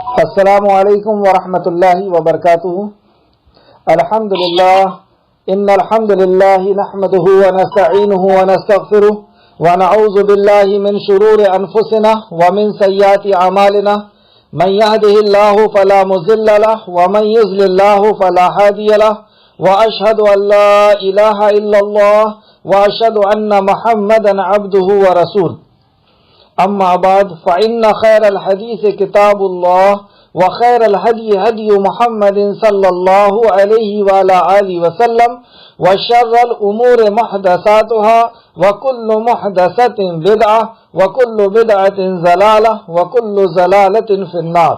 السلام علیکم ورحمۃ اللہ وبرکاتہ۔ الحمد للہ ان الحمد للہ نحمده ونستعینه ونستغفره ونعوذ باللہ من شرور انفسنا ومن سیئات اعمالنا من يهده الله فلا مضل له ومن يضلل الله فلا هادي له واشهد ان لا اله الا الله واشهد ان محمدا عبده ورسوله۔ اما بعد فان خیر الحدیث کتاب اللہ وخیر الهدی هدی محمد صلی اللہ علیہ وعلی آلہ وسلم وشر الامور محدثاتها وکل محدثۃ بدعہ وکل بدعۃ ضلالہ وکل ضلالۃ فی النار۔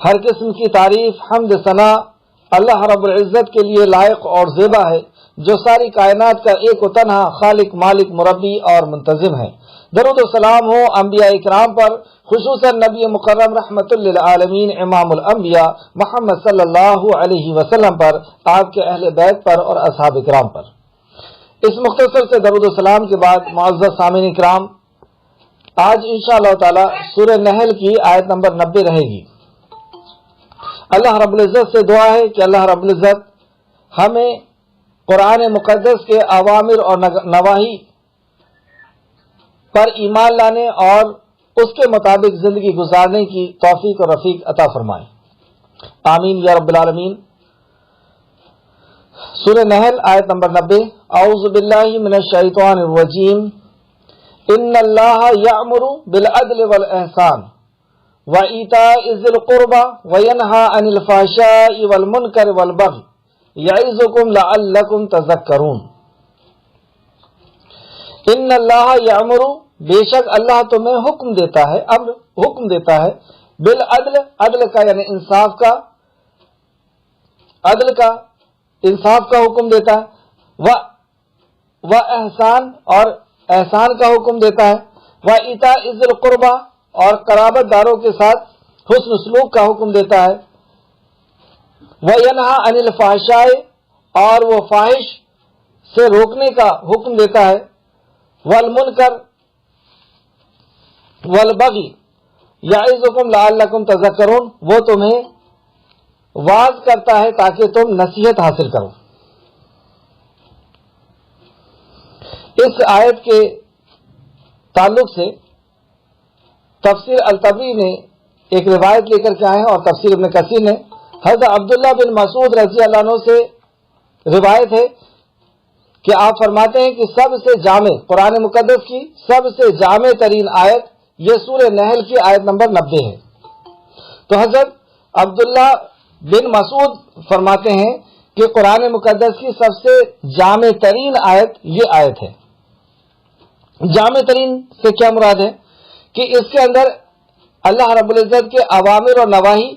ہر قسم کی تعریف حمد ثنا اللہ رب العزت کے لیے لائق اور زیبا ہے، جو ساری کائنات کا ایک و تنہا خالق مالک مربی اور منتظم ہے۔ درود و سلام ہو انبیاء اکرام پر، خصوصاً نبی مکرم رحمت للعالمین امام الانبیاء محمد صلی اللہ علیہ وسلم پر، آپ کے اہل بیت پر اور اصحاب اکرام پر۔ اس مختصر سے درود و سلام کے بعد معزز سامعین اکرام، آج انشاءاللہ تعالی سورہ نحل کی آیت نمبر 90 رہے گی۔ اللہ رب العزت سے دعا ہے کہ اللہ رب العزت ہمیں قرآن مقدس کے اوامر اور نواہی پر ایمان لانے اور اس کے مطابق زندگی گزارنے کی توفیق اور رفیق عطا فرمائے، آمین یا رب العالمین۔ سورہ نحل آیت نمبر 90۔ اعوذ باللہ من الشیطان الرجیم۔ ان اللہ یأمر بالعدل والاحسان وایتاء ذی القربى وینہی عن الفحشاء والمنکر والبغی یعظکم لعلکم تذکرون۔ ان اللہ یامر، بے شک اللہ تمہیں حکم دیتا ہے، امر حکم دیتا ہے، بالعدل، عدل کا یعنی انصاف کا، عدل کا انصاف کا حکم دیتا ہے، و احسان اور احسان کا حکم دیتا ہے، و ایتاء ذی القربى اور قرابت داروں کے ساتھ حسن سلوک کا حکم دیتا ہے، و ینہی عن الفحشاء اور وہ فاحش سے روکنے کا حکم دیتا ہے، والمنکر والبغی یعظکم لعلکم تذکرون، وہ تمہیں واعظ کرتا ہے تاکہ تم نصیحت حاصل کرو۔ اس آیت کے تعلق سے تفسیر الطبری نے ایک روایت لے کر کے آئے ہیں، اور تفسیر ابن کثیر نے حضرت عبداللہ بن مسعود رضی اللہ عنہ سے روایت ہے کہ آپ فرماتے ہیں کہ سب سے جامع، قرآن مقدس کی سب سے جامع ترین آیت یہ سورہ نحل کی آیت نمبر 90 ہے۔ تو حضرت عبداللہ بن مسعود فرماتے ہیں کہ قرآن مقدس کی سب سے جامع ترین آیت یہ آیت ہے۔ جامع ترین سے کیا مراد ہے کہ اس کے اندر اللہ رب العزت کے اوامر اور نواہی،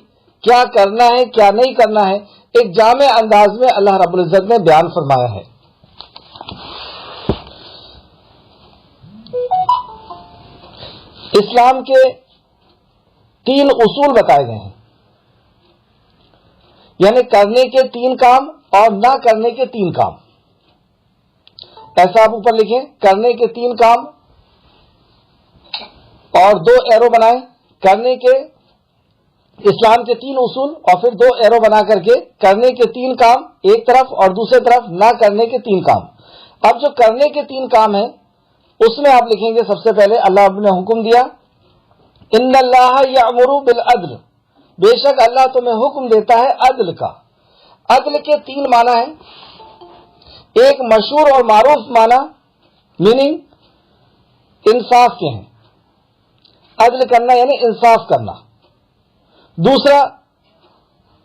کیا کرنا ہے کیا نہیں کرنا ہے، ایک جامع انداز میں اللہ رب العزت نے بیان فرمایا ہے۔ اسلام کے 3 اصول بتائے گئے ہیں، یعنی کرنے کے 3 کام اور نہ کرنے کے 3 کام۔ ایسا آپ اوپر لکھیں، کرنے کے 3 کام اور 2 ایرو بنائیں، کرنے کے اسلام کے 3 اصول اور پھر 2 ایرو بنا کر کے کرنے کے 3 کام ایک طرف اور دوسرے طرف نہ کرنے کے 3 کام۔ اب جو کرنے کے 3 کام ہیں اس میں آپ لکھیں گے، سب سے پہلے اللہ نے حکم دیا، ان اللہ یامر بالعدل، بے شک اللہ تمہیں حکم دیتا ہے عدل کا۔ عدل کے 3 معنی ہیں، ایک مشہور اور معروف معنی میننگ انصاف کے ہیں، عدل کرنا یعنی انصاف کرنا۔ دوسرا،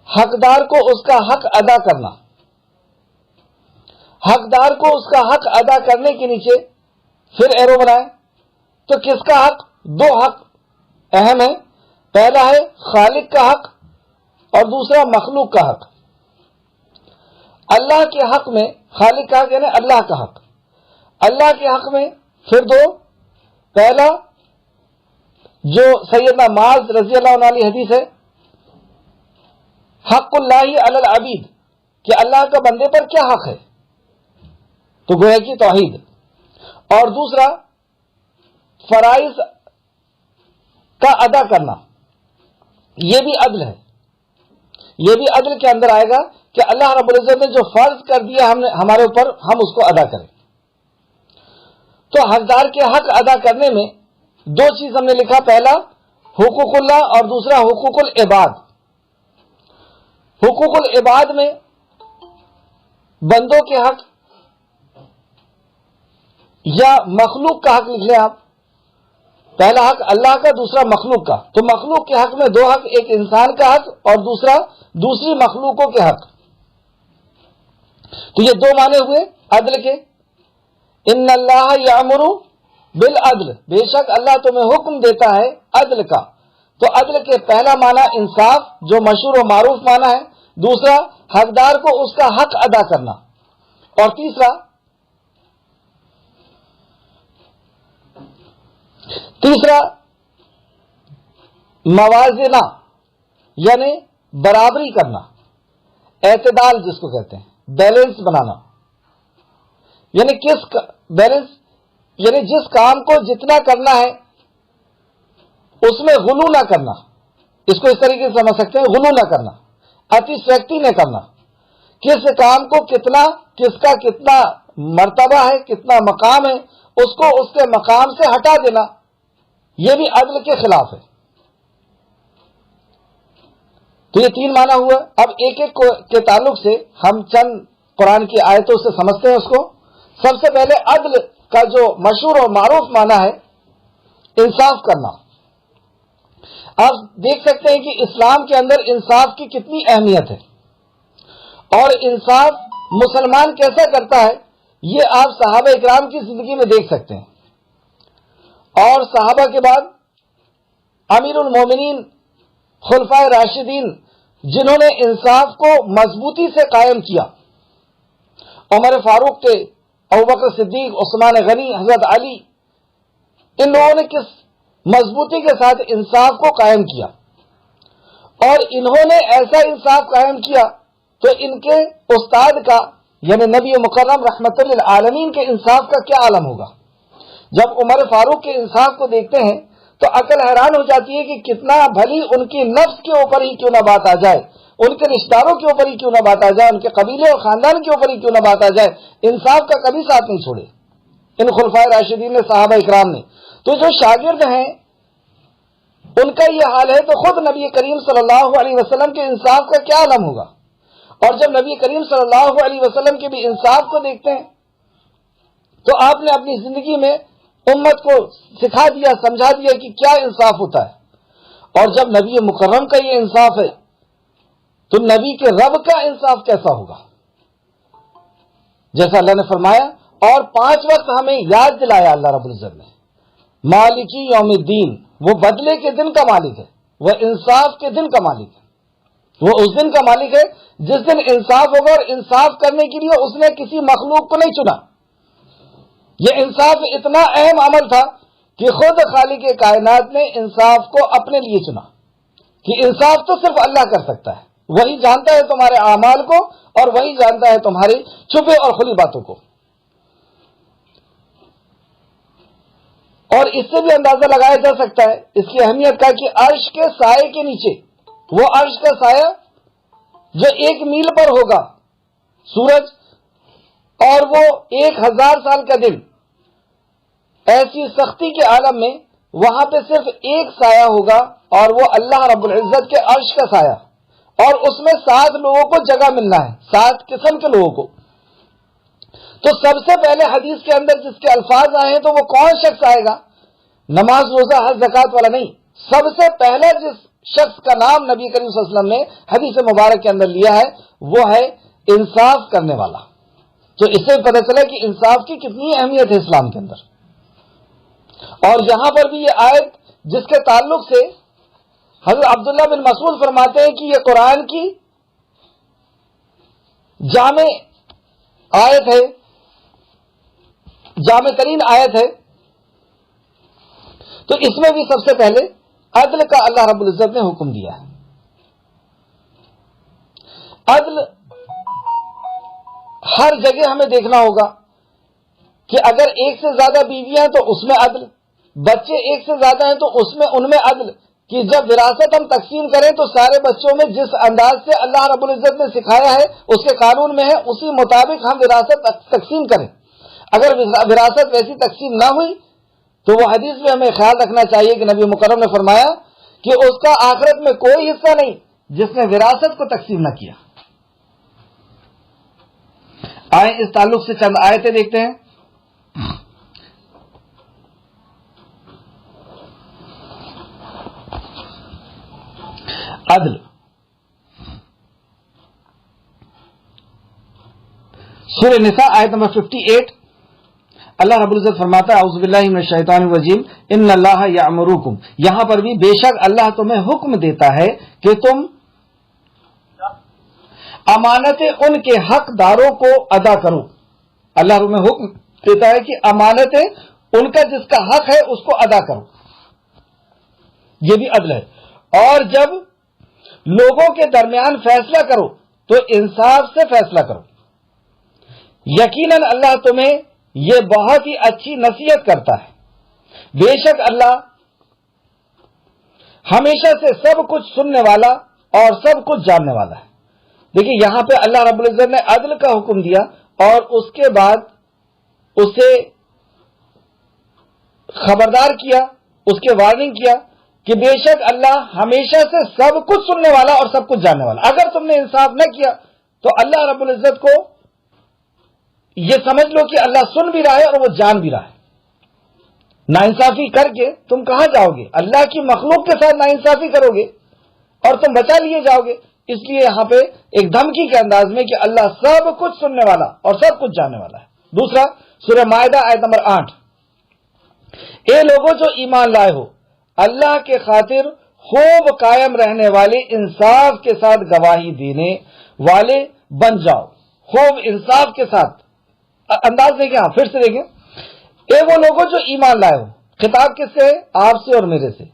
حقدار کو اس کا حق ادا کرنا، حقدار کو اس کا حق ادا کرنے کے نیچے پھر ایرو بنائیں تو کس کا حق؟ 2 حق اہم ہیں، پہلا ہے خالق کا حق اور دوسرا مخلوق کا حق۔ اللہ کے حق میں، خالق کا حق یعنی اللہ کا حق، اللہ کے حق میں پھر 2، پہلا جو سیدنا معاذ رضی اللہ عنہ علی حدیث ہے، حق اللہ علی العبید، کہ اللہ کا بندے پر کیا حق ہے، تو گویا کی توحید، اور دوسرا فرائض کا ادا کرنا، یہ بھی عدل ہے، یہ بھی عدل کے اندر آئے گا کہ اللہ رب العزت نے جو فرض کر دیا ہمارے اوپر، ہم اس کو ادا کریں۔ تو حقدار کے حق ادا کرنے میں دو چیز ہم نے لکھا، پہلا حقوق اللہ اور دوسرا حقوق العباد۔ حقوق العباد میں بندوں کے حق یا مخلوق کا حق لکھ لیں آپ، پہلا حق اللہ کا، دوسرا مخلوق کا۔ تو مخلوق کے حق میں دو حق، ایک انسان کا حق اور دوسری مخلوقوں کے حق۔ تو یہ دو معنی ہوئے عدل کے۔ ان اللہ یامر بالعدل، بے شک اللہ تمہیں حکم دیتا ہے عدل کا۔ تو عدل کے پہلا معنی انصاف، جو مشہور و معروف معنی ہے، دوسرا حقدار کو اس کا حق ادا کرنا، اور تیسرا موازنہ، یعنی برابری کرنا، اعتدال جس کو کہتے ہیں، بیلنس بنانا۔ یعنی بیلنس یعنی جس کام کو جتنا کرنا ہے اس میں غلو نہ کرنا، اس کو اس طریقے سے سمجھ سکتے ہیں، غلو نہ کرنا، اتی نہ کرنا، کس کام کو کتنا، کس کا کتنا مرتبہ ہے، کتنا مقام ہے، اس کو اس کے مقام سے ہٹا دینا، یہ بھی عدل کے خلاف ہے۔ تو یہ تین معنی ہوا۔ اب ایک ایک کے تعلق سے ہم چند قرآن کی آیتوں سے سمجھتے ہیں اس کو۔ سب سے پہلے عدل کا جو مشہور اور معروف معنی ہے انصاف کرنا۔ آپ دیکھ سکتے ہیں کہ اسلام کے اندر انصاف کی کتنی اہمیت ہے، اور انصاف مسلمان کیسا کرتا ہے یہ آپ صحابہ اکرام کی زندگی میں دیکھ سکتے ہیں، اور صحابہ کے بعد امیر المومنین خلفائے راشدین جنہوں نے انصاف کو مضبوطی سے قائم کیا، عمر فاروق تھے، ابوبکر صدیق، عثمان غنی، حضرت علی، ان لوگوں نے کس مضبوطی کے ساتھ انصاف کو قائم کیا، اور انہوں نے ایسا انصاف قائم کیا تو ان کے استاد کا یعنی نبی مکرم رحمت للعالمین کے انصاف کا کیا عالم ہوگا۔ جب عمر فاروق کے انصاف کو دیکھتے ہیں تو عقل حیران ہو جاتی ہے کہ کتنا بھلی ان کی نفس کے اوپر ہی کیوں نہ بات آ جائے، ان کے رشتہ داروں کے اوپر ہی کیوں نہ بات آ جائے، ان کے قبیلے اور خاندان کے اوپر ہی کیوں نہ بات آ جائے، انصاف کا کبھی ساتھ نہیں چھوڑے ان خلفائے راشدین نے، صحابہ اکرام نے۔ تو جو شاگرد ہیں ان کا یہ حال ہے، تو خود نبی کریم صلی اللہ علیہ وسلم کے انصاف کا کیا عالم ہوگا۔ اور جب نبی کریم صلی اللہ علیہ وسلم کے بھی انصاف کو دیکھتے ہیں تو آپ نے اپنی زندگی میں امت کو سکھا دیا، سمجھا دیا کہ کیا انصاف ہوتا ہے۔ اور جب نبی مکرم کا یہ انصاف ہے تو نبی کے رب کا انصاف کیسا ہوگا۔ جیسا اللہ نے فرمایا، اور 5 وقت ہمیں یاد دلایا اللہ رب العزت نے، مالکی یوم الدین، وہ بدلے کے دن کا مالک ہے، وہ انصاف کے دن کا مالک ہے، وہ اس دن کا مالک ہے جس دن انصاف ہوگا، اور انصاف کرنے کے لیے اس نے کسی مخلوق کو نہیں چنا۔ یہ انصاف اتنا اہم عمل تھا کہ خود خالق کائنات نے انصاف کو اپنے لیے چنا، کہ انصاف تو صرف اللہ کر سکتا ہے، وہی جانتا ہے تمہارے اعمال کو، اور وہی جانتا ہے تمہاری چھپے اور کھلی باتوں کو۔ اور اس سے بھی اندازہ لگایا جا سکتا ہے اس کی اہمیت کا کہ عرش کے سائے کے نیچے، وہ عرش کا سایہ جو 1 میل پر ہوگا، سورج، اور وہ 1000 سال کا دن، ایسی سختی کے عالم میں وہاں پہ صرف ایک سایہ ہوگا، اور وہ اللہ رب العزت کے عرش کا سایہ، اور اس میں 7 لوگوں کو جگہ ملنا ہے، 7 قسم کے لوگوں کو۔ تو سب سے پہلے حدیث کے اندر جس کے الفاظ آئے ہیں تو وہ کون شخص آئے گا؟ نماز، روزہ، حج، زکات والا نہیں، سب سے پہلے جس شخص کا نام نبی کریم صلی اللہ علیہ وسلم نے حدیث مبارک کے اندر لیا ہے وہ ہے انصاف کرنے والا۔ تو اس سے پتہ چلا کہ انصاف کی کتنی اہمیت ہے اسلام کے اندر۔ اور یہاں پر بھی یہ آیت جس کے تعلق سے حضرت عبداللہ بن مسعود فرماتے ہیں کہ یہ قرآن کی جامع آیت ہے، جامع ترین آیت ہے۔ تو اس میں بھی سب سے پہلے عدل کا اللہ رب العزت نے حکم دیا ہے۔ عدل ہر جگہ ہمیں دیکھنا ہوگا کہ اگر 1 سے زیادہ بیویاں ہیں تو اس میں عدل، بچے 1 سے زیادہ ہیں تو ان میں عدل، کہ جب وراثت ہم تقسیم کریں تو سارے بچوں میں جس انداز سے اللہ رب العزت نے سکھایا ہے، اس کے قانون میں ہے، اسی مطابق ہم وراثت تقسیم کریں۔ اگر وراثت ویسی تقسیم نہ ہوئی تو وہ حدیث میں ہمیں خیال رکھنا چاہیے کہ نبی مکرم نے فرمایا کہ اس کا آخرت میں کوئی حصہ نہیں جس نے وراثت کو تقسیم نہ کیا۔ آئیں اس تعلق سے چند آیتیں دیکھتے ہیں۔ عدل، سورہ نساء آیت نمبر 58، اللہ رب العزت فرماتا ہے اعوذ باللہ من الشیطان الرجیم ان اللہ یامرکم، یہاں پر بھی بے شک اللہ تمہیں حکم دیتا ہے کہ تم امانتیں ان کے حقداروں کو ادا کرو۔ اللہ تمہیں حکم دیتا ہے کہ امانتیں ان کا جس کا حق ہے اس کو ادا کرو، یہ بھی عدل ہے۔ اور جب لوگوں کے درمیان فیصلہ کرو تو انصاف سے فیصلہ کرو، یقیناً اللہ تمہیں یہ بہت ہی اچھی نصیحت کرتا ہے، بے شک اللہ ہمیشہ سے سب کچھ سننے والا اور سب کچھ جاننے والا ہے۔ دیکھیں یہاں پہ اللہ رب العزت نے عدل کا حکم دیا اور اس کے بعد اسے خبردار کیا، اس کے وارننگ کیا کہ بے شک اللہ ہمیشہ سے سب کچھ سننے والا اور سب کچھ جاننے والا۔ اگر تم نے انصاف نہ کیا تو اللہ رب العزت کو یہ سمجھ لو کہ اللہ سن بھی رہا ہے اور وہ جان بھی رہا ہے۔ ناانصافی کر کے تم کہاں جاؤ گے؟ اللہ کی مخلوق کے ساتھ ناانصافی کرو گے اور تم بچا لیے جاؤ گے۔ اس لیے یہاں پہ ایک دھمکی کے انداز میں کہ اللہ سب کچھ سننے والا اور سب کچھ جاننے والا ہے۔ دوسرا سورہ مائدہ آیت نمبر 8، اے لوگوں جو ایمان لائے ہو، اللہ کے خاطر خوب قائم رہنے والے، انصاف کے ساتھ گواہی دینے والے بن جاؤ۔ خوب انصاف کے ساتھ انداز دیکھیں، ہاں پھر سے دیکھیں، اے وہ لوگوں جو ایمان لائے ہو، خطاب کس سے ہے؟ آپ سے اور میرے سے،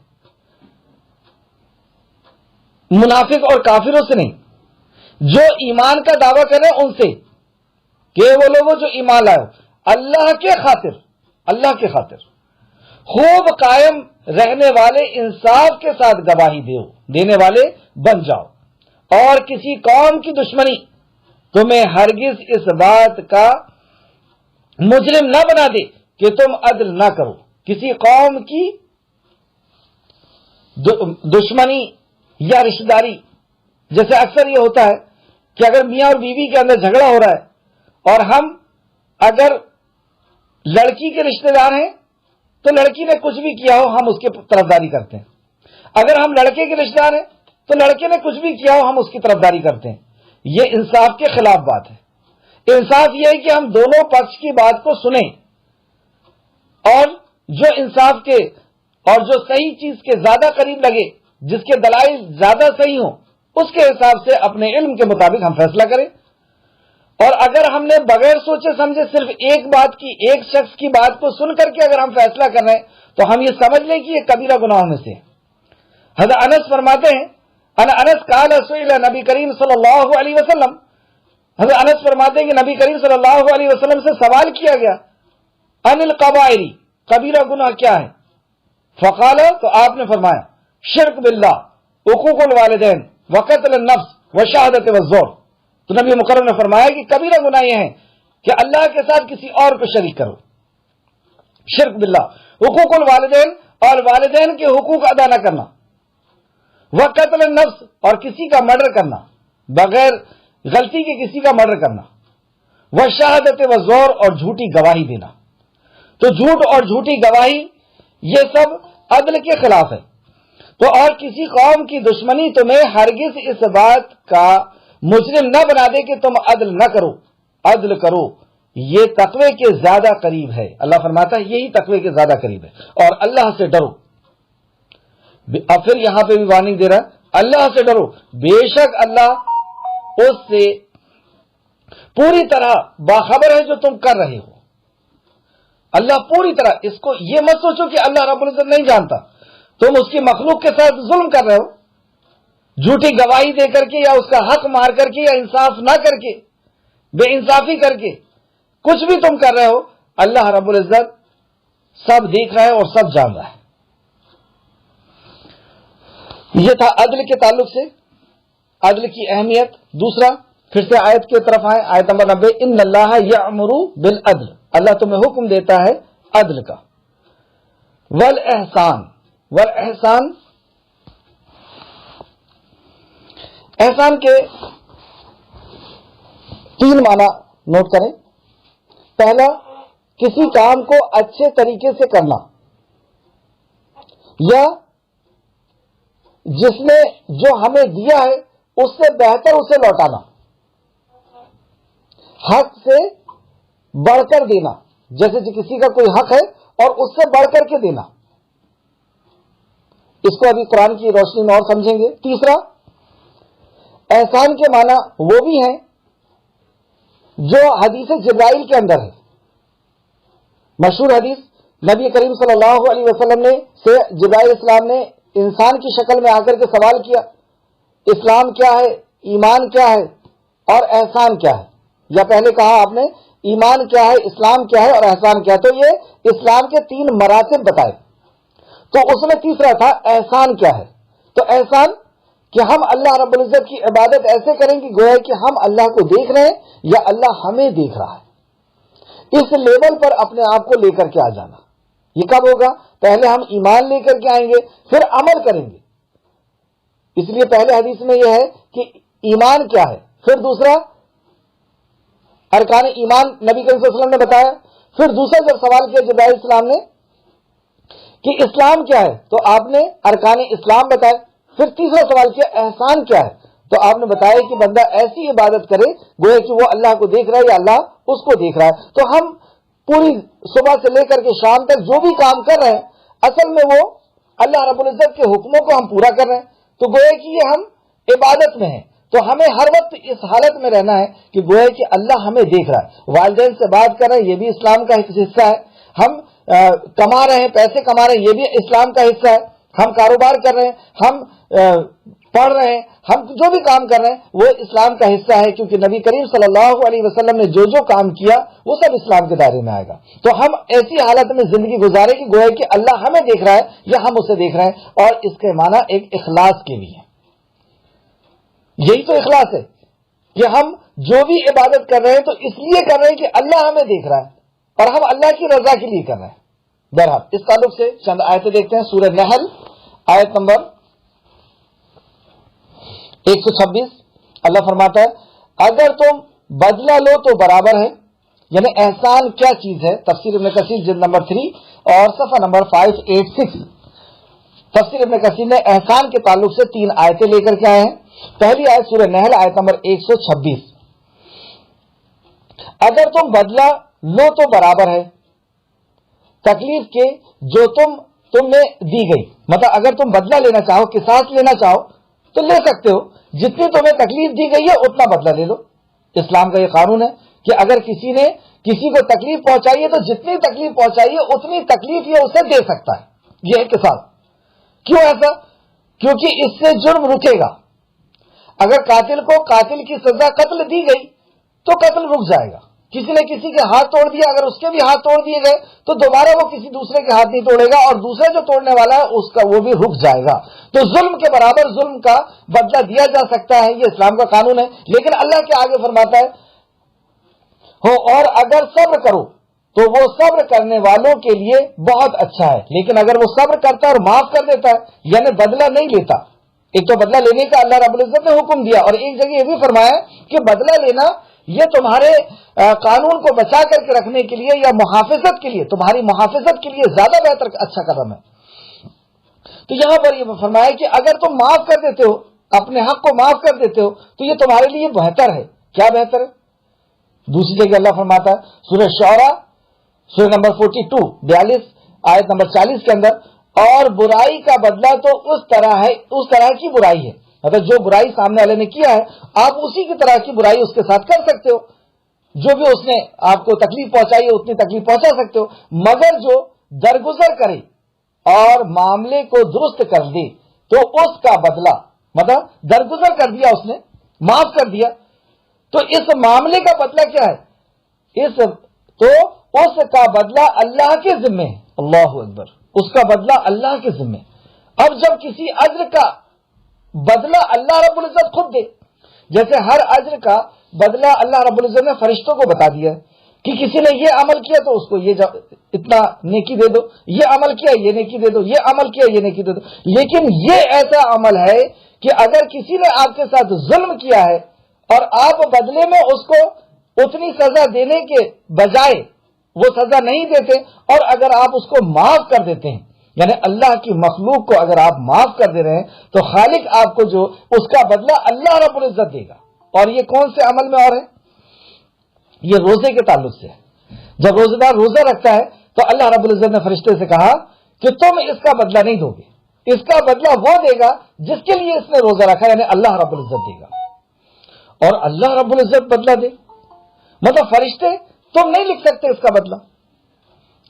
منافق اور کافروں سے نہیں، جو ایمان کا دعویٰ کریں ان سے، کہ وہ لوگوں جو ایمان لائے ہو اللہ کے خاطر، اللہ کے خاطر خوب قائم رہنے والے، انصاف کے ساتھ گواہی دینے والے بن جاؤ، اور کسی قوم کی دشمنی تمہیں ہرگز اس بات کا مجرم نہ بنا دے کہ تم عدل نہ کرو۔ کسی قوم کی دشمنی یا رشتہ داری، جیسے اکثر یہ ہوتا ہے کہ اگر میاں اور بیوی کے اندر جھگڑا ہو رہا ہے اور ہم اگر لڑکی کے رشتہ دار ہیں تو لڑکی نے کچھ بھی کیا ہو ہم اس کی طرفداری کرتے ہیں، اگر ہم لڑکے کے رشتہ دار ہیں تو لڑکے نے کچھ بھی کیا ہو ہم اس کی طرفداری کرتے ہیں۔ یہ انصاف کے خلاف بات ہے۔ انصاف یہ ہے کہ ہم دونوں پکش کی بات کو سنیں اور جو انصاف کے اور جو صحیح چیز کے زیادہ قریب لگے، جس کے دلائل زیادہ صحیح ہوں، اس کے حساب سے اپنے علم کے مطابق ہم فیصلہ کریں۔ اور اگر ہم نے بغیر سوچے سمجھے صرف ایک بات کی، ایک شخص کی بات کو سن کر کے اگر ہم فیصلہ کر رہے ہیں تو ہم یہ سمجھ لیں کہ یہ کبیرہ گناہوں میں سے ہے۔ حضرت انس فرماتے ہیں، انس قال سئل نبی کریم صلی اللہ علیہ وسلم، حضرت انس فرماتے ہیں کہ نبی کریم صلی اللہ علیہ وسلم سے سوال کیا گیا، ان القبائر، کبیرہ گناہ کیا ہے؟ فقال، تو آپ نے فرمایا، شرک باللہ، حقوق الوالدین، وقتل النفس، وشہادت والزور۔ تو نبی مکرم نے فرمایا کہ کبیرہ گناہ یہ ہے کہ اللہ کے ساتھ کسی اور کو شریک کرو، شرک باللہ، حقوق الوالدین، اور والدین کے حقوق ادا نہ کرنا، وقتل النفس، اور کسی کا مرڈر کرنا، بغیر غلطی کے کسی کا مرڈر کرنا، وشہادت والزور، اور جھوٹی گواہی دینا۔ تو جھوٹ اور جھوٹی گواہی یہ سب عدل کے خلاف ہے۔ تو اور کسی قوم کی دشمنی تمہیں ہرگز اس بات کا مجرم نہ بنا دے کہ تم عدل نہ کرو، عدل کرو، یہ تقوی کے زیادہ قریب ہے۔ اللہ فرماتا ہے یہی تقوی کے زیادہ قریب ہے، اور اللہ سے ڈرو۔ اب پھر یہاں پہ بھی وارننگ دے رہا ہے، اللہ سے ڈرو، بے شک اللہ اس سے پوری طرح باخبر ہے جو تم کر رہے ہو۔ اللہ پوری طرح، اس کو یہ مت سوچو کہ اللہ رب العزت نہیں جانتا، تم اس کی مخلوق کے ساتھ ظلم کر رہے ہو، جھوٹی گواہی دے کر کے یا اس کا حق مار کر کے یا انصاف نہ کر کے، بے انصافی کر کے، کچھ بھی تم کر رہے ہو، اللہ رب العزت سب دیکھ رہا ہے اور سب جان رہا ہے۔ یہ تھا عدل کے تعلق سے، عدل کی اہمیت۔ دوسرا پھر سے آیت کی طرف آئے، آیت نمبر 90، ان اللہ یأمر بالعدل، اللہ تمہیں حکم دیتا ہے عدل کا، والاحسان، والاحسان، احسان کے 3 معنی نوٹ کریں۔ پہلا، کسی کام کو اچھے طریقے سے کرنا، یا جس نے جو ہمیں دیا ہے اس سے بہتر اسے لوٹانا، حق سے بڑھ کر دینا، جیسے کسی کا کوئی حق ہے اور اس سے بڑھ کر کے دینا۔ اس کو ابھی قرآن کی روشنی میں اور سمجھیں گے۔ تیسرا، احسان کے معنی وہ بھی ہیں جو حدیث جبرائیل کے اندر ہے۔ مشہور حدیث، نبی کریم صلی اللہ علیہ وسلم نے سے جبرائیل السلام نے انسان کی شکل میں آ کر کے سوال کیا، اسلام کیا ہے، ایمان کیا ہے اور احسان کیا ہے؟ یا پہلے کہا آپ نے ایمان کیا ہے، اسلام کیا ہے اور احسان کیا ہے، تو یہ اسلام کے 3 مراتب بتائے، تو اس میں تیسرا تھا احسان کیا ہے۔ تو احسان کہ ہم اللہ رب العزت کی عبادت ایسے کریں کہ گویا کہ ہم اللہ کو دیکھ رہے ہیں یا اللہ ہمیں دیکھ رہا ہے، اس لیول پر اپنے آپ کو لے کر کے آ جانا۔ یہ کب ہوگا؟ پہلے ہم ایمان لے کر کے آئیں گے، پھر عمل کریں گے۔ اس لیے پہلے حدیث میں یہ ہے کہ ایمان کیا ہے، پھر دوسرا ارکان ایمان نبی کریم صلی اللہ علیہ وسلم نے بتایا، پھر دوسرا جب سوال کیا جبرائیل السلام نے کہ اسلام کیا ہے تو آپ نے ارکان اسلام بتائے، پھر تیسرا سوال کیا احسان کیا ہے تو آپ نے بتایا کہ بندہ ایسی عبادت کرے گویا کہ وہ اللہ کو دیکھ رہا ہے یا اللہ اس کو دیکھ رہا ہے۔ تو ہم پوری صبح سے لے کر کے شام تک جو بھی کام کر رہے ہیں اصل میں وہ اللہ رب العزت کے حکموں کو ہم پورا کر رہے ہیں، تو گویا کہ یہ ہم عبادت میں ہیں۔ تو ہمیں ہر وقت اس حالت میں رہنا ہے کہ گویا کہ اللہ ہمیں دیکھ رہا ہے۔ والدین سے بات کر رہے ہیں، یہ بھی اسلام کا حصہ ہے۔ ہم کما رہے ہیں، پیسے کما رہے ہیں، یہ بھی اسلام کا حصہ ہے۔ ہم کاروبار کر رہے ہیں، ہم پڑھ رہے ہیں، ہم جو بھی کام کر رہے ہیں وہ اسلام کا حصہ ہے، کیونکہ نبی کریم صلی اللہ علیہ وسلم نے جو جو کام کیا وہ سب اسلام کے دائرے میں آئے گا۔ تو ہم ایسی حالت میں زندگی گزارے کہ گویا کہ اللہ ہمیں دیکھ رہا ہے یا ہم اسے دیکھ رہے ہیں، اور اس کے معنی ایک اخلاص کے بھی ہے۔ یہی تو اخلاص ہے کہ ہم جو بھی عبادت کر رہے ہیں تو اس لیے کر رہے ہیں کہ اللہ ہمیں دیکھ رہا ہے اور ہم اللہ کی رضا کے لیے کر رہے ہیں۔ بہرحال اس تعلق سے چند آیتیں دیکھتے ہیں۔ سورہ نحل آیت نمبر 126، اللہ فرماتا ہے اگر تم بدلہ لو تو برابر ہے، یعنی احسان کیا چیز ہے؟ تفسیر ابن کثیر جلد نمبر 3 اور صفحہ نمبر 586، تفسیر ابن کثیر نے احسان کے تعلق سے 3 آیتیں لے کر کے آئے ہیں۔ پہلی آیت سورہ نحل آیت نمبر 126، اگر تم بدلہ لو تو برابر ہے تکلیف کے جو تم نے دی گئی، مطلب اگر تم بدلہ لینا چاہو، قصاص لینا چاہو تو لے سکتے ہو، جتنی تمہیں تکلیف دی گئی ہے اتنا بدلہ لے لو۔ اسلام کا یہ قانون ہے کہ اگر کسی نے کسی کو تکلیف پہنچائی ہے تو جتنی تکلیف پہنچائی ہے اتنی تکلیف یہ اسے دے سکتا ہے، یہ ہے قصاص۔ کیوں ایسا؟ کیونکہ اس سے جرم رکے گا۔ اگر قاتل کو قاتل کی سزا قتل دی گئی تو قتل رک جائے گا۔ کسی نے کسی کے ہاتھ توڑ دیا، اگر اس کے بھی ہاتھ توڑ دیے گئے تو دوبارہ وہ کسی دوسرے کے ہاتھ نہیں توڑے گا، اور دوسرا جو توڑنے والا ہے اس کا وہ بھی رک جائے گا۔ تو ظلم کے برابر ظلم کا بدلہ دیا جا سکتا ہے، یہ اسلام کا قانون ہے۔ لیکن اللہ کے آگے فرماتا ہے اور اگر صبر کرو تو وہ صبر کرنے والوں کے لیے بہت اچھا ہے۔ لیکن اگر وہ صبر کرتا ہے اور معاف کر دیتا ہے، یعنی بدلہ نہیں لیتا، ایک تو بدلہ لینے کا اللہ رب العزت نے حکم دیا، اور ایک جگہ یہ بھی فرمایا کہ بدلہ لینا یہ تمہارے قانون کو بچا کر کے رکھنے کے لیے یا محافظت کے لیے، تمہاری محافظت کے لیے زیادہ بہتر اچھا قدم ہے۔ تو یہاں پر یہ فرمایا کہ اگر تم معاف کر دیتے ہو، اپنے حق کو معاف کر دیتے ہو تو یہ تمہارے لیے بہتر ہے۔ کیا بہتر ہے؟ دوسری جگہ اللہ فرماتا ہے سورہ شعراء سورہ نمبر 42 آیت نمبر 40 کے اندر، اور برائی کا بدلہ تو اس طرح کی برائی ہے، مطلب جو برائی سامنے والے نے کیا ہے آپ اسی کی طرح کی برائی اس کے ساتھ کر سکتے ہو، جو بھی اس نے آپ کو تکلیف پہنچائی ہے اتنی تکلیف پہنچا سکتے ہو، مگر جو درگزر کرے اور معاملے کو درست کر دے تو اس کا بدلہ، مطلب درگزر کر دیا اس نے، معاف کر دیا، تو اس معاملے کا بدلہ کیا ہے؟ اس کا بدلہ اللہ کے ذمے ہے۔ اللہ اکبر، اس کا بدلہ اللہ کے ذمے۔ اب جب کسی عذر کا بدلہ اللہ رب العزت خود دے. جیسے ہر اجر کا بدلہ اللہ رب العزت نے فرشتوں کو بتا دیا کہ کسی نے یہ عمل کیا تو اس کو یہ اتنا نیکی دے دو، یہ عمل کیا یہ نیکی دے دو، یہ عمل کیا یہ نیکی دے دو. لیکن یہ ایسا عمل ہے کہ اگر کسی نے آپ کے ساتھ ظلم کیا ہے اور آپ بدلے میں اس کو اتنی سزا دینے کے بجائے وہ سزا نہیں دیتے، اور اگر آپ اس کو معاف کر دیتے ہیں، یعنی اللہ کی مخلوق کو اگر آپ معاف کر دے رہے ہیں، تو خالق آپ کو جو اس کا بدلہ اللہ رب العزت دے گا. اور یہ کون سے عمل میں اور ہے؟ یہ روزے کے تعلق سے. جب روزہ دار روزہ رکھتا ہے تو اللہ رب العزت نے فرشتے سے کہا کہ تم اس کا بدلہ نہیں دو گے، اس کا بدلہ وہ دے گا جس کے لیے اس نے روزہ رکھا، یعنی اللہ رب العزت دے گا. اور اللہ رب العزت بدلہ دے، مطلب فرشتے تم نہیں لکھ سکتے اس کا بدلہ،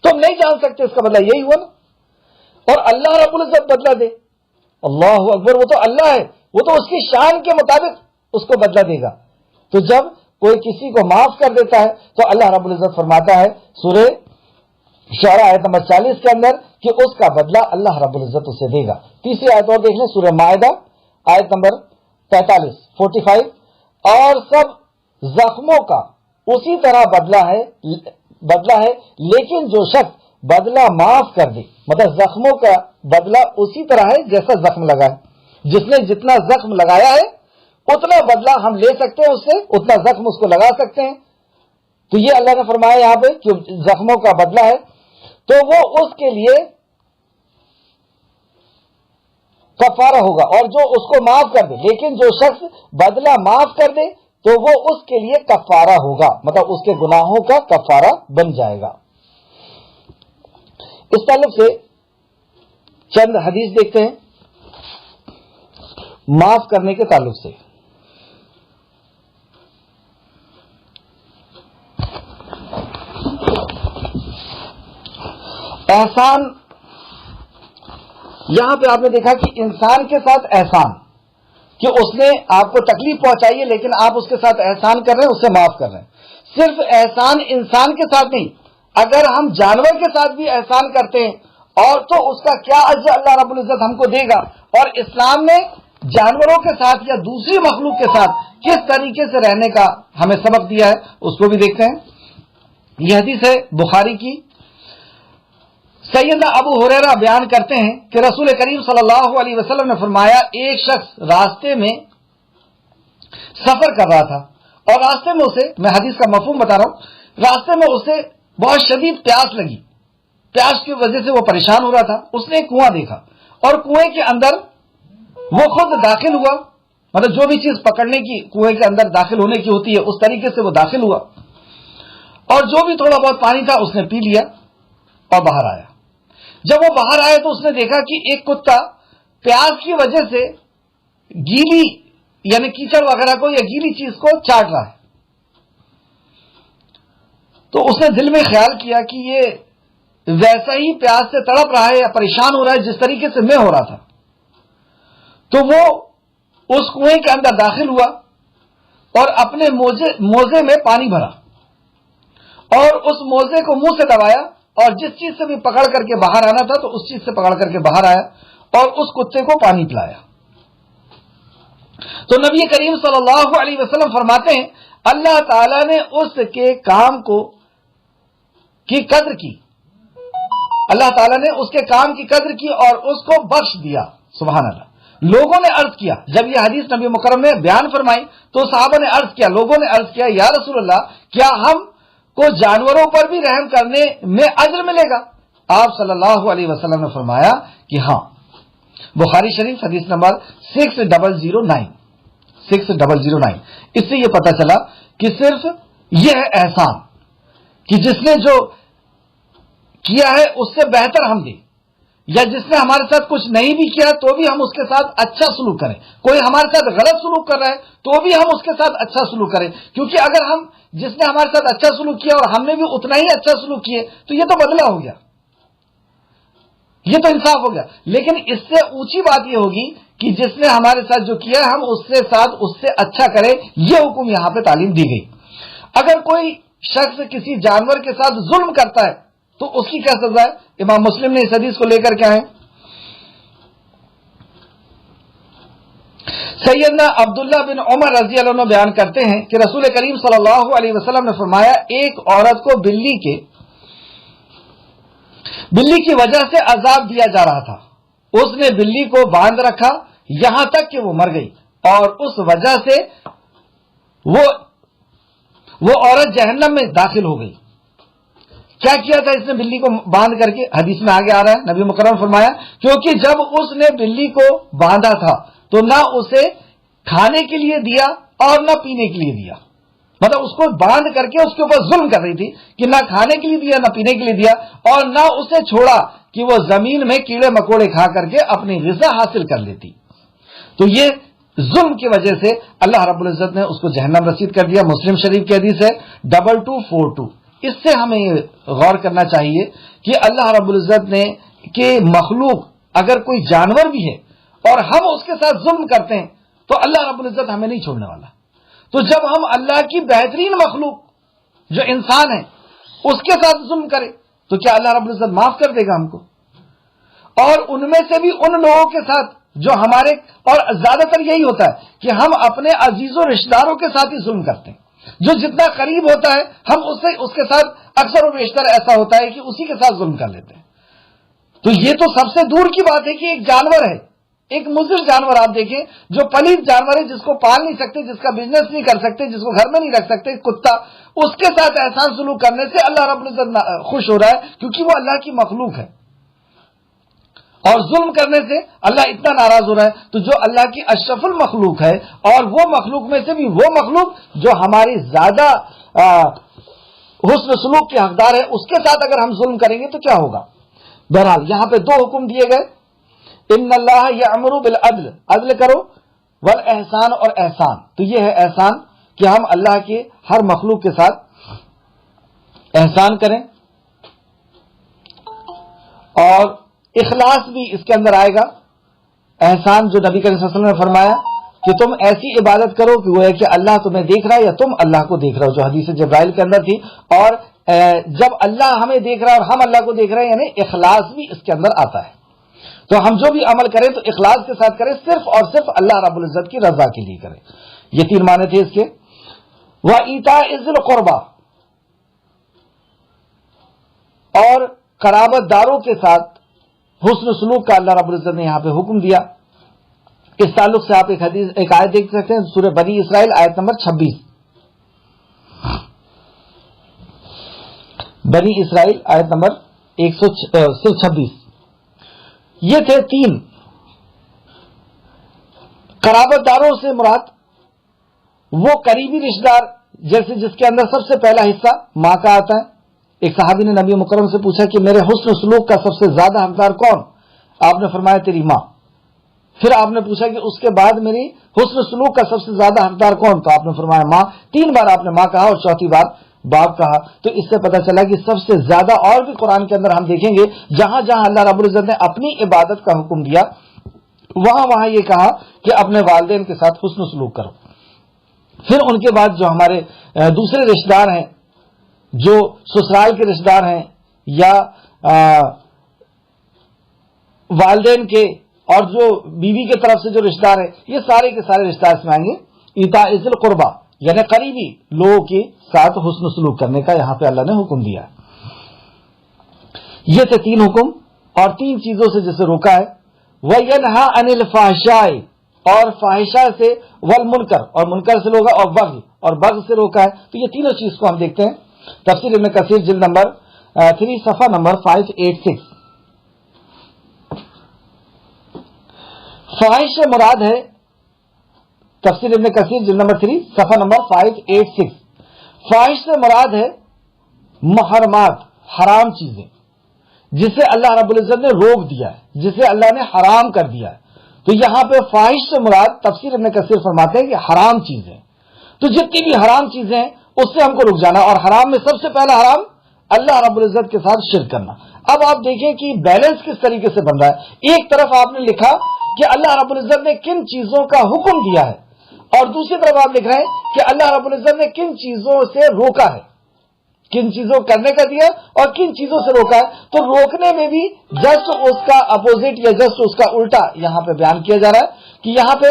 تم نہیں جان سکتے اس کا بدلہ، یہی ہوا نا. اور اللہ رب العزت بدلہ دے، اللہ اکبر، وہ تو اللہ ہے، وہ تو اس کی شان کے مطابق اس کو بدلہ دے گا. تو جب کوئی کسی کو معاف کر دیتا ہے تو اللہ رب العزت فرماتا ہے سورہ شعراء آیت نمبر 40 کے اندر کہ اس کا بدلہ اللہ رب العزت اسے دے گا. تیسری آیت اور دیکھ لیں، سورہ مائدہ آیت نمبر 45 اور سب زخموں کا اسی طرح بدلہ ہے لیکن جو شخص بدلہ معاف کر دے، مطلب زخموں کا بدلہ اسی طرح ہے جیسا زخم لگا ہے. جس نے جتنا زخم لگایا ہے اتنا بدلہ ہم لے سکتے ہیں، اس سے اتنا زخم اس کو لگا سکتے ہیں. تو یہ اللہ نے فرمایا یہاں پہ کہ زخموں کا بدلہ ہے تو وہ اس کے لیے کفارہ ہوگا، اور جو اس کو معاف کر دے، لیکن جو شخص بدلہ معاف کر دے تو وہ اس کے لیے کفارہ ہوگا، مطلب اس کے گناہوں کا کفارہ بن جائے گا. اس تعلق سے چند حدیث دیکھتے ہیں معاف کرنے کے تعلق سے. احسان، یہاں پہ آپ نے دیکھا کہ انسان کے ساتھ احسان، کہ اس نے آپ کو تکلیف پہنچائی ہے لیکن آپ اس کے ساتھ احسان کر رہے ہیں، اس سے معاف کر رہے ہیں. صرف احسان انسان کے ساتھ نہیں، اگر ہم جانور کے ساتھ بھی احسان کرتے ہیں اور تو اس کا کیا اجر اللہ رب العزت ہم کو دے گا. اور اسلام نے جانوروں کے ساتھ یا دوسری مخلوق کے ساتھ کس طریقے سے رہنے کا ہمیں سبق دیا ہے، اس کو بھی دیکھتے ہیں. یہ حدیث ہے بخاری کی. سیدنا ابو ہریرہ بیان کرتے ہیں کہ رسول کریم صلی اللہ علیہ وسلم نے فرمایا ایک شخص راستے میں سفر کر رہا تھا اور راستے میں اسے، میں حدیث کا مفہوم بتا رہا ہوں، راستے میں اسے بہت شدید پیاس لگی، پیاس کی وجہ سے وہ پریشان ہو رہا تھا. اس نے ایک کنواں دیکھا اور کنویں کے اندر وہ خود داخل ہوا، مطلب جو بھی چیز پکڑنے کی کنویں کے اندر داخل ہونے کی ہوتی ہے اس طریقے سے وہ داخل ہوا، اور جو بھی تھوڑا بہت پانی تھا اس نے پی لیا اور باہر آیا. جب وہ باہر آیا تو اس نے دیکھا کہ ایک کتا پیاس کی وجہ سے گیلی یعنی کیچڑ وغیرہ کو یا گیلی چیز کو چاٹ رہا ہے. تو اس نے دل میں خیال کیا کہ یہ ویسا ہی پیاس سے تڑپ رہا ہے یا پریشان ہو رہا ہے جس طریقے سے میں ہو رہا تھا. تو وہ اس کنویں کے اندر داخل ہوا اور اپنے موزے میں پانی بھرا اور اس موزے کو منہ سے دبایا اور جس چیز سے بھی پکڑ کر کے باہر آنا تھا تو اس چیز سے پکڑ کر کے باہر آیا اور اس کتے کو پانی پلایا. تو نبی کریم صلی اللہ علیہ وسلم فرماتے ہیں اللہ تعالی نے اس کے کام کی قدر کی، اللہ تعالیٰ نے اس کے کام کی قدر کی اور اس کو بخش دیا. سبحان اللہ. لوگوں نے عرض کیا، جب یہ حدیث نبی مکرم نے بیان فرمائی تو صحابہ نے عرض کیا، لوگوں نے عرض کیا یا رسول اللہ کیا ہم کو جانوروں پر بھی رحم کرنے میں اجر ملے گا؟ آپ صلی اللہ علیہ وسلم نے فرمایا کہ ہاں. بخاری شریف حدیث نمبر 6009. اس سے یہ پتہ چلا کہ صرف یہ ہے احسان کہ جس نے جو کیا ہے اس سے بہتر ہم دیں، یا جس نے ہمارے ساتھ کچھ نہیں بھی کیا تو بھی ہم اس کے ساتھ اچھا سلوک کریں. کوئی ہمارے ساتھ غلط سلوک کر رہا ہے تو بھی ہم اس کے ساتھ اچھا سلوک کریں، کیونکہ اگر ہم جس نے ہمارے ساتھ اچھا سلوک کیا اور ہم نے بھی اتنا ہی اچھا سلوک کیے تو یہ تو بدلہ ہو گیا، یہ تو انصاف ہو گیا. لیکن اس سے اونچی بات یہ ہوگی کہ جس نے ہمارے ساتھ جو کیا ہم اس سے اچھا کریں. یہ حکم یہاں پہ تعلیم دی گئی. اگر کوئی شخص کسی جانور کے ساتھ ظلم کرتا ہے تو اس کی کیا سزا ہے؟ امام مسلم نے اس حدیث کو لے کر کے آئے. سیدنا عبداللہ بن عمر رضی اللہ عنہ بیان کرتے ہیں کہ رسول کریم صلی اللہ علیہ وسلم نے فرمایا ایک عورت کو بلی کی وجہ سے عذاب دیا جا رہا تھا، اس نے بلی کو باندھ رکھا یہاں تک کہ وہ مر گئی، اور اس وجہ سے وہ عورت جہنم میں داخل ہو گئی۔ کیا کیا تھا اس نے بلی کو باندھ کر کے؟ حدیث میں آگے آ رہا ہے، نبی مکرم فرمایا کیونکہ جب اس نے بلی کو باندھا تھا تو نہ اسے کھانے کے لیے دیا اور نہ پینے کے لیے دیا، مطلب اس کو باندھ کر کے اس کے اوپر ظلم کر رہی تھی کہ نہ کھانے کے لیے دیا نہ پینے کے لیے دیا، اور نہ اسے چھوڑا کہ وہ زمین میں کیڑے مکوڑے کھا کر کے اپنی غذا حاصل کر لیتی۔ تو یہ ظلم کی وجہ سے اللہ رب العزت نے اس کو جہنم رسید کر دیا۔ مسلم شریف کی حدیث ہے 2242۔ اس سے ہمیں غور کرنا چاہیے کہ اللہ رب العزت نے کہ مخلوق اگر کوئی جانور بھی ہے اور ہم اس کے ساتھ ظلم کرتے ہیں تو اللہ رب العزت ہمیں نہیں چھوڑنے والا۔ تو جب ہم اللہ کی بہترین مخلوق جو انسان ہے اس کے ساتھ ظلم کریں تو کیا اللہ رب العزت معاف کر دے گا ہم کو؟ اور ان میں سے بھی ان لوگوں کے ساتھ جو ہمارے، اور زیادہ تر یہی ہوتا ہے کہ ہم اپنے عزیز و رشتہ داروں کے ساتھ ہی ظلم کرتے ہیں، جو جتنا قریب ہوتا ہے ہم اس کے ساتھ اکثر و بیشتر ایسا ہوتا ہے کہ اسی کے ساتھ ظلم کر لیتے ہیں۔ تو یہ تو سب سے دور کی بات ہے کہ ایک جانور ہے، ایک مضر جانور، آپ دیکھیں جو پلیت جانور ہے، جس کو پال نہیں سکتے، جس کا بزنس نہیں کر سکتے، جس کو گھر میں نہیں رکھ سکتے، کتا، اس کے ساتھ احسان سلوک کرنے سے اللہ رب العزت خوش ہو رہا ہے کیونکہ وہ اللہ کی مخلوق ہے، اور ظلم کرنے سے اللہ اتنا ناراض ہو رہا ہے۔ تو جو اللہ کی اشرف المخلوق ہے، اور وہ مخلوق میں سے بھی وہ مخلوق جو ہماری زیادہ حسن سلوک کے حقدار ہے، اس کے ساتھ اگر ہم ظلم کریں گے تو کیا ہوگا؟ بہرحال یہاں پہ دو حکم دیے گئے، ان اللہ یأمر بالعدل، عدل کرو، والاحسان، اور احسان۔ تو یہ ہے احسان کہ ہم اللہ کے ہر مخلوق کے ساتھ احسان کریں، اور اخلاص بھی اس کے اندر آئے گا۔ احسان جو نبی کریم صلی اللہ علیہ وسلم نے فرمایا کہ تم ایسی عبادت کرو کہ وہ ہے کہ اللہ تمہیں دیکھ رہا ہے یا تم اللہ کو دیکھ رہے ہو، جو حدیث جبرائیل کے اندر تھی۔ اور جب اللہ ہمیں دیکھ رہا ہے اور ہم اللہ کو دیکھ رہے ہیں، یعنی اخلاص بھی اس کے اندر آتا ہے۔ تو ہم جو بھی عمل کریں تو اخلاص کے ساتھ کریں، صرف اور صرف اللہ رب العزت کی رضا کے لیے کریں۔ یہ تین معنی تھے اس کے۔ وَإِيتَاءِ ذِي الْقُرْبَى، اور قرابت داروں کے ساتھ حسن سلوک کا اللہ رب العزت نے یہاں پہ حکم دیا۔ اس تعلق سے آپ ایک آیت دیکھ سکتے ہیں، سورہ بنی اسرائیل آیت نمبر 26۔ بنی اسرائیل آیت نمبر 126۔ یہ تھے تین۔ قرابت داروں سے مراد وہ قریبی رشتہ دار، جیسے جس کے اندر سب سے پہلا حصہ ماں کا آتا ہے۔ ایک صحابی نے نبی مکرم سے پوچھا کہ میرے حسن سلوک کا سب سے زیادہ حقدار کون؟ آپ نے فرمایا تیری ماں۔ پھر آپ نے پوچھا کہ اس کے بعد میری حسن سلوک کا سب سے زیادہ حقدار کون؟ تو آپ نے فرمایا ماں۔ تین بار آپ نے ماں کہا اور چوتھی بار باپ کہا۔ تو اس سے پتہ چلا کہ سب سے زیادہ، اور بھی قرآن کے اندر ہم دیکھیں گے جہاں جہاں اللہ رب العزت نے اپنی عبادت کا حکم دیا وہاں یہ کہا کہ اپنے والدین کے ساتھ حسن سلوک کرو۔ پھر ان کے بعد جو ہمارے دوسرے رشتہ دار ہیں، جو سسرال کے رشتہ دار ہیں یا والدین کے، اور جو بیوی کی طرف سے جو رشتہ دار ہیں، یہ سارے کے سارے رشتہ دار اس میں آئیں گے۔ ایتاء ذی القربیٰ، یعنی قریبی لوگوں کے ساتھ حسن سلوک کرنے کا یہاں پہ اللہ نے حکم دیا ہے۔ یہ تھے تین حکم، اور تین چیزوں سے جسے روکا ہے۔ وَيَنْهَا عَنِ الْفَحْشَاءِ، اور فاحشہ سے، والمنکر، اور منکر سے روکا، اور بغی، اور بغی سے روکا ہے۔ تو یہ تینوں چیز کو ہم دیکھتے ہیں تفسیر ابن کثیر جلد نمبر 3 صفحہ نمبر 586۔ فاحش سے مراد ہے، تفسیر ابن کثیر جلد نمبر 3 صفحہ نمبر 586، فاحش سے مراد ہے محرمات، حرام چیزیں جسے اللہ رب العزت نے روک دیا ہے، جسے اللہ نے حرام کر دیا ہے۔ تو یہاں پہ فاحش سے مراد تفسیر ابن کثیر فرماتے ہیں کہ حرام چیزیں۔ تو جتنی بھی حرام چیزیں ہیں اس سے ہم کو رک جانا، اور حرام میں سب سے پہلا حرام اللہ رب العزت کے ساتھ شرک کرنا۔ اب آپ دیکھیں کہ بیلنس کس طریقے سے بن رہا ہے۔ ایک طرف آپ نے لکھا کہ اللہ رب العزت نے کن چیزوں کا حکم دیا ہے، اور دوسری طرف آپ لکھ رہے ہیں کہ اللہ رب العزت نے کن چیزوں سے روکا ہے، کن چیزوں کرنے کا دیا اور کن چیزوں سے روکا ہے۔ تو روکنے میں بھی جسٹ اس کا اپوزٹ یا جسٹ اس کا الٹا یہاں پہ بیان کیا جا رہا ہے کہ یہاں پہ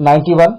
91,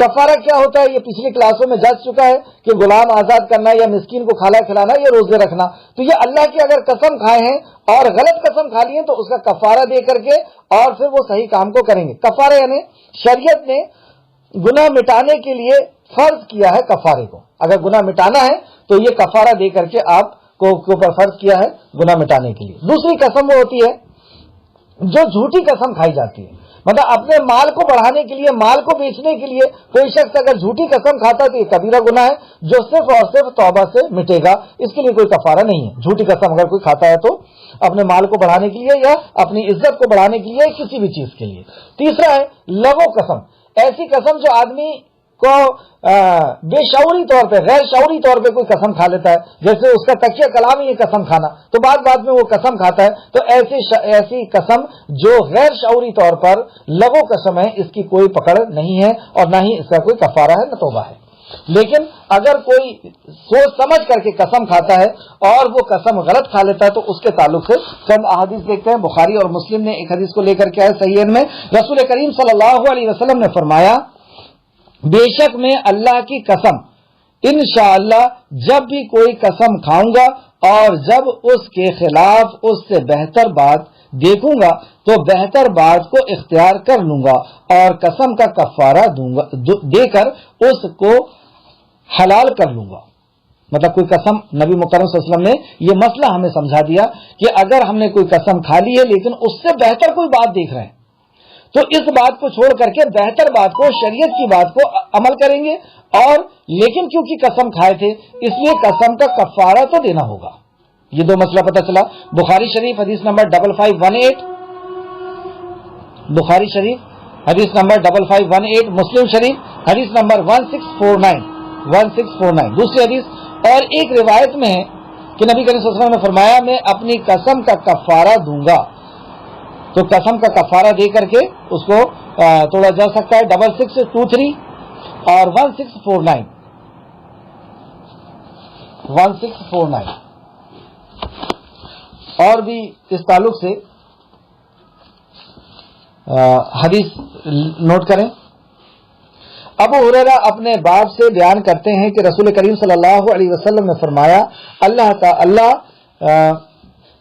کفارہ کیا ہوتا ہے یہ پچھلی کلاسوں میں جا چکا ہے کہ غلام آزاد کرنا یا مسکین کو کھانا کھلانا یا روزے رکھنا. تو یہ اللہ کی اگر قسم کھائے ہیں اور غلط قسم کھا لی ہے تو اس کا کفارہ دے کر کے اور پھر وہ صحیح کام کو کریں گے. کفارہ یعنی شریعت نے گناہ مٹانے کے لیے فرض کیا ہے کفارے کو. اگر گناہ مٹانا ہے تو یہ کفارہ دے کر کے آپ کو اوپر فرض کیا ہے گناہ مٹانے کے لیے. دوسری قسم وہ ہوتی ہے جو جھوٹی قسم کھائی جاتی ہے. مطلب اپنے مال کو بڑھانے کے لیے، مال کو بیچنے کے لیے کوئی شخص اگر جھوٹی قسم کھاتا ہے تو یہ کبیرہ گناہ ہے جو صرف اور صرف توبہ سے مٹے گا. اس کے لیے کوئی کفارہ نہیں ہے. جھوٹی قسم اگر کوئی کھاتا ہے تو اپنے مال کو بڑھانے کے لیے یا اپنی عزت کو بڑھانے کے لیے کسی بھی چیز کے لیے. تیسرا ہے لغو قسم. ایسی قسم جو آدمی کو بے شعوری طور پہ، غیر شعوری طور پہ کوئی قسم کھا لیتا ہے، جیسے اس کا تکیہ کلام ہی یہ قسم کھانا، تو بعد میں وہ قسم کھاتا ہے. تو ایسی قسم جو غیر شعوری طور پر لغو قسم ہے اس کی کوئی پکڑ نہیں ہے اور نہ ہی اس کا کوئی کفارہ ہے نہ توبہ ہے. لیکن اگر کوئی سوچ سمجھ کر کے قسم کھاتا ہے اور وہ قسم غلط کھا لیتا ہے تو اس کے تعلق سے چند احادیث دیکھتے ہیں. بخاری اور مسلم نے ایک حدیث کو لے کر کے آئے صحیحین میں. رسول کریم صلی اللہ علیہ وسلم نے فرمایا بے شک میں اللہ کی قسم انشاءاللہ جب بھی کوئی قسم کھاؤں گا اور جب اس کے خلاف اس سے بہتر بات دیکھوں گا تو بہتر بات کو اختیار کر لوں گا اور قسم کا کفارہ دے کر اس کو حلال کر لوں گا. مطلب کوئی قسم، نبی مکرم صلی اللہ علیہ وسلم نے یہ مسئلہ ہمیں سمجھا دیا کہ اگر ہم نے کوئی قسم کھا لی ہے لیکن اس سے بہتر کوئی بات دیکھ رہے ہیں تو اس بات کو چھوڑ کر کے بہتر بات کو، شریعت کی بات کو عمل کریں گے. اور لیکن کیونکہ قسم کھائے تھے اس لیے قسم کا کفارہ تو دینا ہوگا. یہ دو مسئلہ پتہ چلا. بخاری شریف حدیث نمبر 5518، بخاری شریف حدیث نمبر 5518، مسلم شریف حدیث نمبر 1649. دوسری حدیث اور ایک روایت میں ہے کہ نبی کریم صلی اللہ علیہ وسلم نے فرمایا میں اپنی قسم کا کفارہ دوں گا. تو قسم کا کفارہ دے کر کے اس کو توڑا جا سکتا ہے. 6623 اور 1649. اور بھی اس تعلق سے حدیث نوٹ کریں. ابو ہریرہ اپنے باپ سے بیان کرتے ہیں کہ رسول کریم صلی اللہ علیہ وسلم نے فرمایا اللہ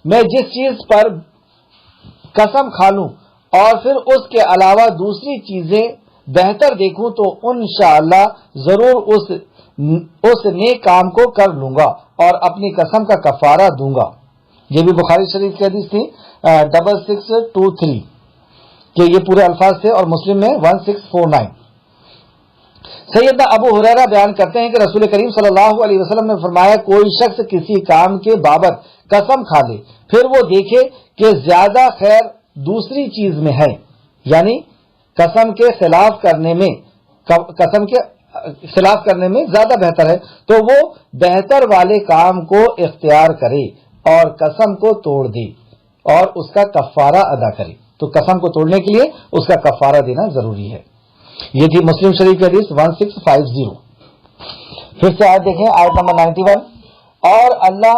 میں جس چیز پر قسم کھا لوں اور پھر اس کے علاوہ دوسری چیزیں بہتر دیکھوں تو انشاءاللہ ضرور اس نیک کام کو کر لوں گا اور اپنی قسم کا کفارہ دوں گا. یہ بھی بخاری شریف کی حدیث تھی 6623 کہ یہ پورے الفاظ تھے، اور مسلم میں 1649. سیدنا ابو ہریرہ بیان کرتے ہیں کہ رسول کریم صلی اللہ علیہ وسلم نے فرمایا کوئی شخص کسی کام کے بابت قسم کھا لے پھر وہ دیکھے کہ زیادہ خیر دوسری چیز میں ہے، یعنی قسم کے خلاف کرنے میں زیادہ بہتر ہے، تو وہ بہتر والے کام کو اختیار کرے اور قسم کو توڑ دے اور اس کا کفارہ ادا کرے. تو قسم کو توڑنے کے لیے اس کا کفارہ دینا ضروری ہے. یہ تھی مسلم شریف کی حدیث 1650. پھر سے آیت دیکھیں، آیت نمبر 91. اور اللہ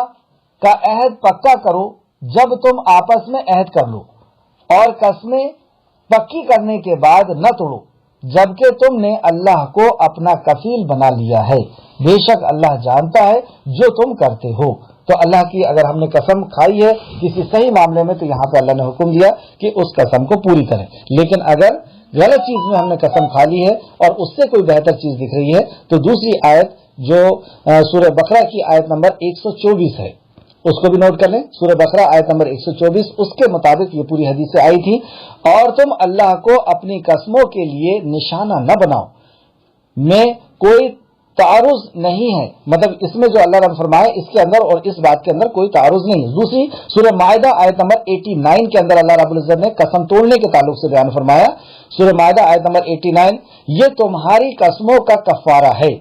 کا عہد پکا کرو جب تم آپس میں عہد کر لو اور قسمیں پکی کرنے کے بعد نہ توڑو جبکہ تم نے اللہ کو اپنا کفیل بنا لیا ہے، بے شک اللہ جانتا ہے جو تم کرتے ہو. تو اللہ کی اگر ہم نے قسم کھائی ہے کسی صحیح معاملے میں تو یہاں پہ اللہ نے حکم دیا کہ اس قسم کو پوری کریں. لیکن اگر غلط چیز میں ہم نے قسم کھا لی ہے اور اس سے کوئی بہتر چیز دکھ رہی ہے تو دوسری آیت جو سورہ بقرہ کی آیت نمبر 124 ہے اس کو بھی نوٹ کر لیں. سورہ بقرہ آیت نمبر 124 اس کے مطابق یہ پوری حدیث سے آئی تھی. اور تم اللہ کو اپنی قسموں کے لیے نشانہ نہ بناؤ میں کوئی تعارض نہیں ہے. مطلب اس میں جو اللہ نے فرمایا اس کے اندر اور اس بات کے اندر کوئی تعارض نہیں ہے. دوسری سورہ مائدہ آیت نمبر 89 کے اندر اللہ رب العزت نے قسم توڑنے کے تعلق سے بیان فرمایا. سورہ مائدہ آیت نمبر 89 یہ تمہاری قسموں کا کفارہ ہے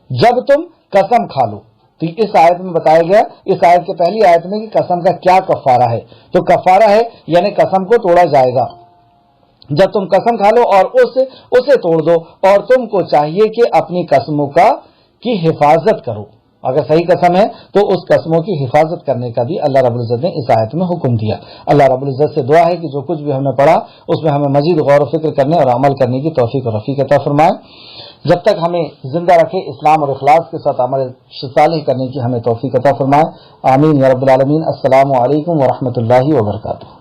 جب تم قسم کھا لو. تو اس آیت میں بتایا گیا، اس آیت کے پہلی آیت میں کہ قسم کا کیا کفارہ ہے. تو کفارہ ہے یعنی قسم کو توڑا جائے گا جب تم قسم کھا لو اور اسے توڑ دو، اور تم کو چاہیے کہ اپنی قسموں کی حفاظت کرو. اگر صحیح قسم ہے تو اس قسموں کی حفاظت کرنے کا بھی اللہ رب العزت نے اس آیت میں حکم دیا۔ اللہ رب العزت سے دعا ہے کہ جو کچھ بھی ہم نے پڑھا اس میں ہمیں مزید غور و فکر کرنے اور عمل کرنے کی توفیق اور رفیق عطا فرمائے۔ جب تک ہمیں زندہ رکھے اسلام اور اخلاص کے ساتھ عمل صالح کرنے کی ہمیں توفیق عطا فرمائے۔ آمین یا رب العالمین۔ السلام علیکم ورحمۃ اللہ وبرکاتہ۔